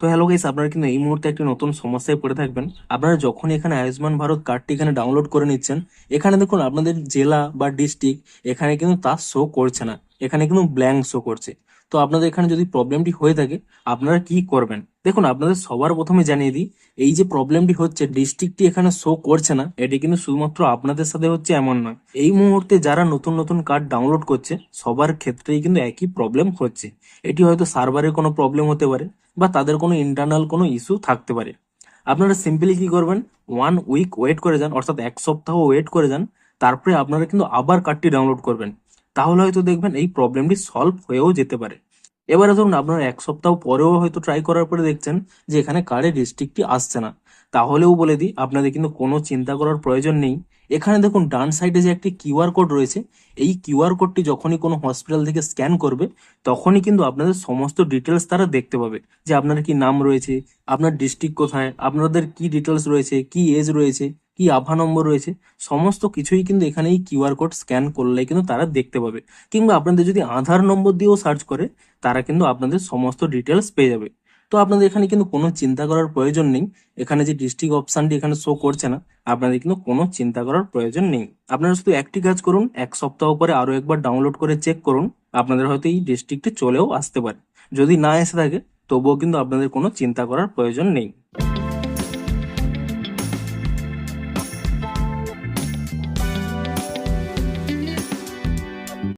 তো hello guys, আপনারা কিন্তু এই মুহূর্তে একটি নতুন সমস্যায় পড়ে থাকবেন। আপনারা যখন এখানে আয়ুষ্মান ভারত কার্ডটি এখানে ডাউনলোড করে নিচ্ছেন, এখানে দেখুন আপনাদের জেলা বা ডিস্ট্রিক্ট এখানে কিন্তু তা শো করছে না, এখানে কিন্তু ব্ল্যাঙ্ক শো করছে। তো আপনাদের এখানে যদি প্রবলেমটি হয়ে থাকে, আপনারা কি করবেন? দেখুন, আপনাদের সবার প্রথমে জানিয়ে দিই, এই যে প্রবলেমটি হচ্ছে ডিস্ট্রিক্টটি এখানে শো করছে না, এটি কিন্তু শুধুমাত্র আপনাদের সাথে হচ্ছে এমন নয়। এই মুহূর্তে যারা নতুন নতুন কার্ড ডাউনলোড করছে সবার ক্ষেত্রেই কিন্তু একই প্রবলেম হচ্ছে। এটি হয়তো সার্ভারের কোনো প্রবলেম হতে পারে বা তাদের কোনো ইন্টারনাল কোনো ইস্যু থাকতে পারে। আপনারা সিম্পলি কি করবেন, 1 উইক ওয়েট করে যান, অর্থাৎ 1 সপ্তাহ ওয়েট করে যান। তারপরে আপনারা কিন্তু আবার কার্ডটি ডাউনলোড করবেন। তাহলে হয়তো দেখবেন এই প্রবলেমটি সলভ হয়েও যেতে পারে। এবারে ধরুন আপনারা 1 সপ্তাহ পরেও হয়তো ট্রাই করার পরে দেখছেন যে এখানে কার্ডের ডিস্ট্রিক্টটি আসছে না। তাহলেও বলে দিই, আপনাদের কিন্তু কোনো চিন্তা করার প্রয়োজন নেই। এখানে দেখুন ডান সাইডে যে একটি কিউআর কোড রয়েছে, এই কিউআর কোডটি যখনই কোনো হসপিটাল থেকে স্ক্যান করবে, তখনই কিন্তু আপনাদের সমস্ত ডিটেলস তারা দেখতে পাবে। যে আপনার কি নাম রয়েছে, আপনার ডিস্ট্রিক্ট কোথায়, আপনাদের কি ডিটেলস রয়েছে, কি এজ রয়েছে, কি আভা নম্বর রয়েছে, সমস্ত কিছুই কিন্তু এখানে এই কিউআর কোড স্ক্যান করলে কিন্তু তারা দেখতে পাবে। কিংবা আপনাদের যদি আধার নম্বর দিয়েও সার্চ করে, তারা কিন্তু আপনাদের সমস্ত ডিটেলস পেয়ে যাবে। তো আপনাদের এখানে কিন্তু কোনো চিন্তা করার প্রয়োজন নেই। এখানে যে ডিস্ট্রিক্ট অপশনটি এখানে শো করছে না, আপনাদের কিন্তু কোনো চিন্তা করার প্রয়োজন নেই। আপনারা শুধু একটি কাজ করুন, 1 সপ্তাহ পরে আরো একবার ডাউনলোড করে চেক করুন। আপনাদের হয়তো এই ডিস্ট্রিক্টে চলেও আসতে পারে। যদি না এসে থাকে, তবুও কিন্তু আপনাদের কোনো চিন্তা করার প্রয়োজন নেই।